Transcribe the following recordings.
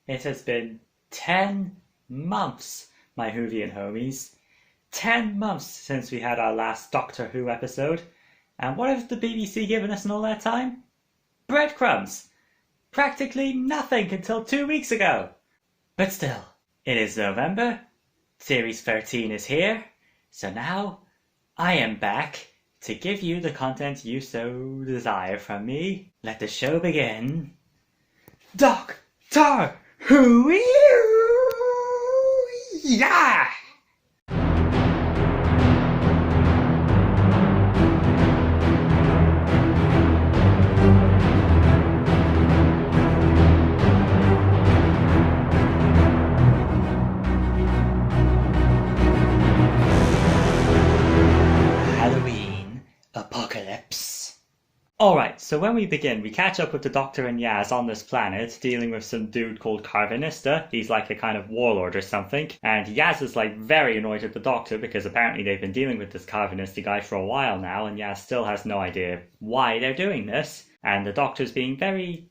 It has been 10 months, my Whovian homies. 10 months since we had our last Doctor Who episode. And what have the BBC given us in all that time? Breadcrumbs! Practically nothing until 2 weeks ago. But still, it is November. Series 13 is here. So now, I am back to give you the content you so desire from me. Let the show begin. Doctor Who? Yeah! Halloween Apocalypse. Alright, so when we begin, we catch up with the Doctor and Yaz on this planet, dealing with some dude called Karvanista. He's like a kind of warlord or something, and Yaz is like very annoyed at the Doctor because apparently they've been dealing with this Karvanista guy for a while now, and Yaz still has no idea why they're doing this. And the Doctor's being very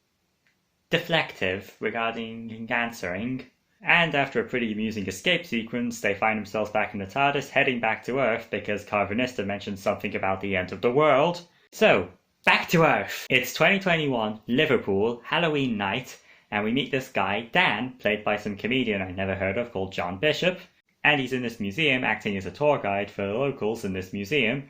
deflective regarding answering. And after a pretty amusing escape sequence, they find themselves back in the TARDIS, heading back to Earth because Karvanista mentioned something about the end of the world. So, back to Earth. It's 2021, Liverpool, Halloween night, and we meet this guy, Dan, played by some comedian I never heard of called John Bishop. And he's in this museum acting as a tour guide for the locals in this museum.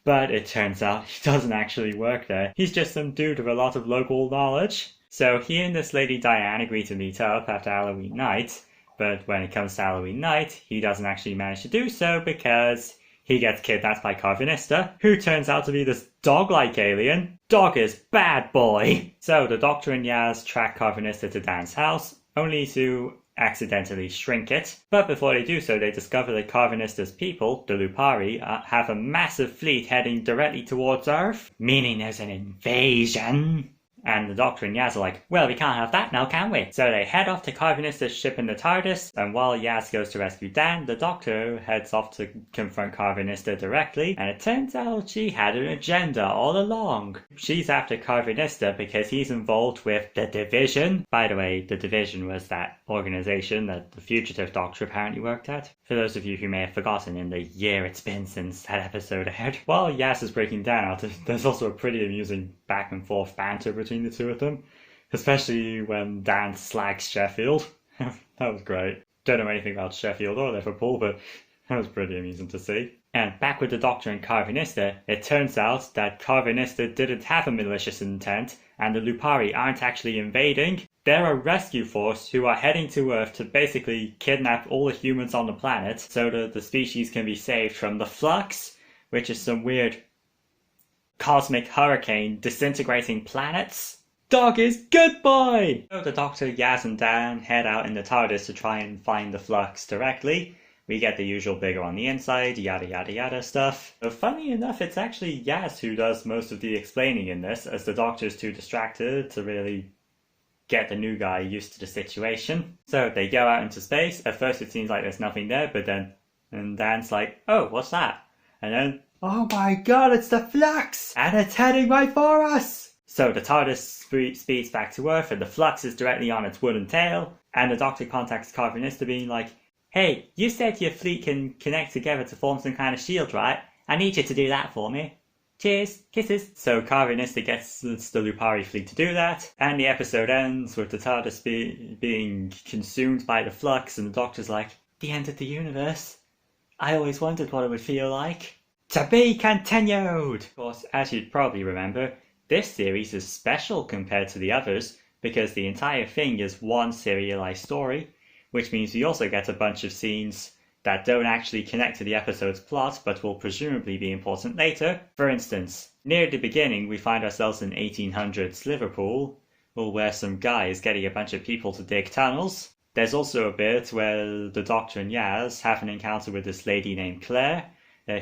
But it turns out he doesn't actually work there. He's just some dude with a lot of local knowledge. So he and this lady Diane agree to meet up after Halloween night, but when it comes to Halloween night, he doesn't actually manage to do so because he gets kidnapped by Karvanista, who turns out to be this dog-like alien. Dog is bad boy! So the Doctor and Yaz track Karvanista to Dan's house, only to accidentally shrink it. But before they do so, they discover that Karvanista's people, the Lupari, have a massive fleet heading directly towards Earth, meaning there's an invasion. And the Doctor and Yaz are like, well, we can't have that now, can we? So they head off to Karvanista's ship in the TARDIS, and while Yaz goes to rescue Dan, the Doctor heads off to confront Karvanista directly, and it turns out she had an agenda all along. She's after Karvanista because he's involved with the Division. By the way, the Division was that organization that the fugitive Doctor apparently worked at. For those of you who may have forgotten in the year it's been since that episode aired. While Yaz is breaking Dan out, there's also a pretty amusing back and forth banter between the two of them, especially when Dan slags Sheffield. That was great. Don't know anything about Sheffield or Liverpool, but that was pretty amusing to see. And back with the Doctor and Karvanista, it turns out that Karvanista didn't have a malicious intent, and the Lupari aren't actually invading. They're a rescue force who are heading to Earth to basically kidnap all the humans on the planet so that the species can be saved from the Flux, which is some weird cosmic hurricane disintegrating planets. Dog is good boy! So the Doctor, Yaz and Dan head out in the TARDIS to try and find the Flux directly. We get the usual bigger on the inside, yada yada yada stuff. But funny enough, it's actually Yaz who does most of the explaining in this, as the Doctor's too distracted to really get the new guy used to the situation. So they go out into space. At first it seems like there's nothing there, but then and Dan's like, oh, what's that? And then, oh my god, it's the Flux! And it's heading right for us! So the TARDIS speeds back to Earth, and the Flux is directly on its wooden tail, and the Doctor contacts Karvanista being like, hey, you said your fleet can connect together to form some kind of shield, right? I need you to do that for me. Cheers, kisses. So Karvanista gets the Lupari fleet to do that, and the episode ends with the TARDIS being consumed by the Flux, and the Doctor's like, the end of the universe? I always wondered what it would feel like. To be continued! Of course, as you'd probably remember, this series is special compared to the others because the entire thing is one serialized story, which means we also get a bunch of scenes that don't actually connect to the episode's plot but will presumably be important later. For instance, near the beginning we find ourselves in 1800s Liverpool, where some guy is getting a bunch of people to dig tunnels. There's also a bit where the Doctor and Yaz have an encounter with this lady named Claire,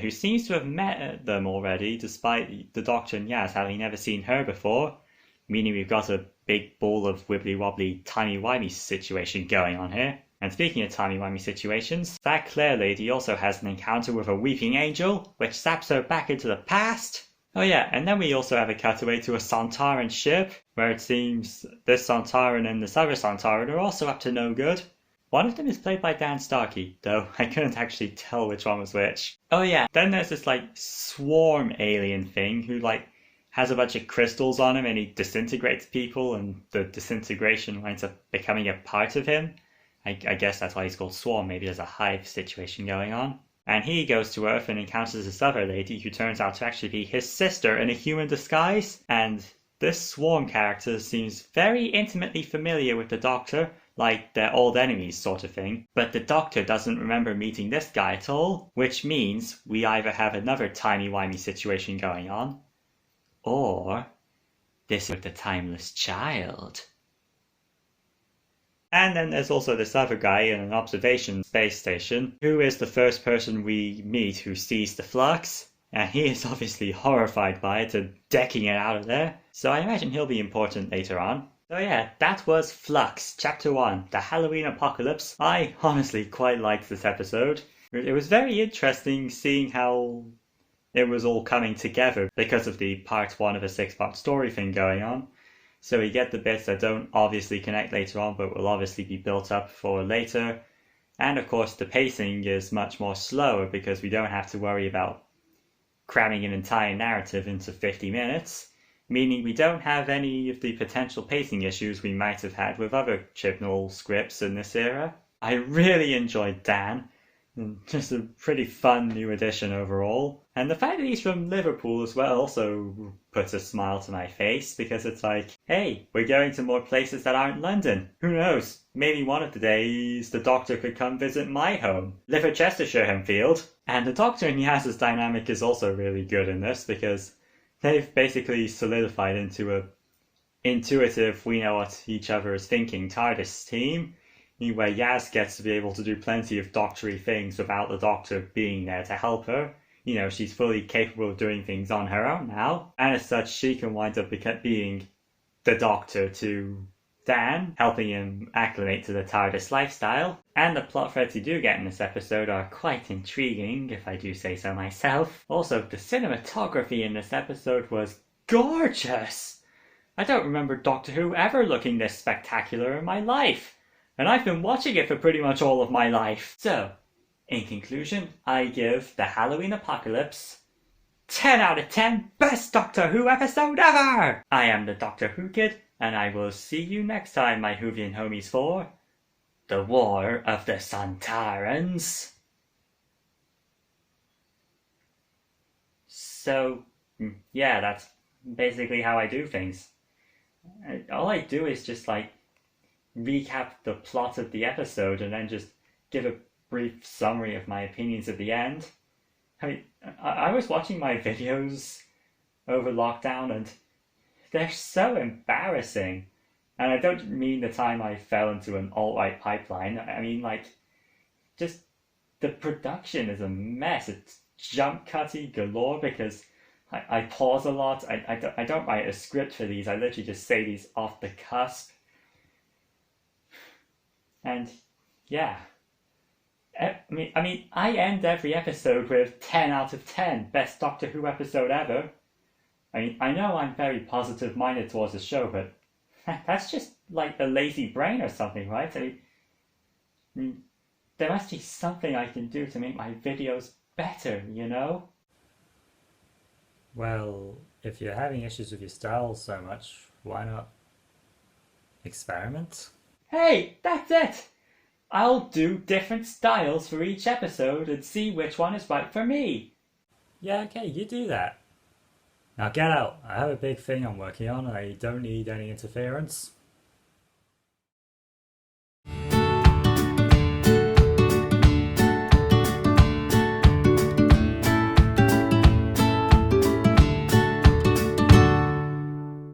who seems to have met them already, despite the Doctor and Yaz having never seen her before, meaning we've got a big ball of wibbly-wobbly timey-wimey situation going on here. And speaking of timey-wimey situations, that Claire lady also has an encounter with a weeping angel, which zaps her back into the past. Oh yeah, and then we also have a cutaway to a Sontaran ship, where it seems this Sontaran and this other Sontaran are also up to no good. One of them is played by Dan Starkey, though I couldn't actually tell which one was which. Oh yeah, then there's this like swarm alien thing who like has a bunch of crystals on him and he disintegrates people and the disintegration winds up becoming a part of him. I guess that's why he's called Swarm, maybe there's a hive situation going on. And he goes to Earth and encounters this other lady who turns out to actually be his sister in a human disguise. And this Swarm character seems very intimately familiar with the Doctor, like they're old enemies sort of thing. But the Doctor doesn't remember meeting this guy at all, which means we either have another timey-wimey situation going on, or this is the timeless child. And then there's also this other guy in an observation space station, who is the first person we meet who sees the flux, and he is obviously horrified by it and decking it out of there, so I imagine he'll be important later on. So yeah, that was Flux, Chapter 1, The Halloween Apocalypse. I honestly quite liked this episode. It was very interesting seeing how it was all coming together because of the part 1 of a 6-part story thing going on. So we get the bits that don't obviously connect later on, but will obviously be built up for later. And of course the pacing is much more slower because we don't have to worry about cramming an entire narrative into 50 minutes, meaning we don't have any of the potential pacing issues we might have had with other Chibnall scripts in this era. I really enjoyed Dan. Just a pretty fun new addition overall. And the fact that he's from Liverpool as well also puts a smile to my face, because it's like, hey, we're going to more places that aren't London. Who knows? Maybe one of the days the Doctor could come visit my home, Liverchestershire Hemfield. And the Doctor and Yaz's dynamic is also really good in this, because they've basically solidified into a intuitive, we know what each other is thinking TARDIS team, where Yaz gets to be able to do plenty of doctory things without the Doctor being there to help her. You know, she's fully capable of doing things on her own now, and as such she can wind up being the Doctor to Dan, helping him acclimate to the TARDIS lifestyle. And the plot threads you do get in this episode are quite intriguing, if I do say so myself. Also, the cinematography in this episode was gorgeous! I don't remember Doctor Who ever looking this spectacular in my life. And I've been watching it for pretty much all of my life. So, in conclusion, I give The Halloween Apocalypse 10 out of 10 best Doctor Who episode ever! I am the Doctor Who Kid, and I will see you next time, my Whovian homies, for The War of the Sontarans. So, yeah, that's basically how I do things. All I do is just like recap the plot of the episode and then just give a brief summary of my opinions at the end. I mean, I was watching my videos over lockdown and they're so embarrassing. And I don't mean the time I fell into an alt-right pipeline. I mean, like, just the production is a mess. It's jump cutty galore because I pause a lot. I don't write a script for these. I literally just say these off the cusp. And yeah, I mean, I end every episode with 10 out of 10, best Doctor Who episode ever. I mean, I know I'm very positive-minded towards the show, but that's just like a lazy brain or something, right? I mean, there must be something I can do to make my videos better, you know? Well, if you're having issues with your style so much, why not experiment? Hey, that's it! I'll do different styles for each episode and see which one is right for me. Yeah, okay, you do that. Now get out. I have a big thing I'm working on and I don't need any interference.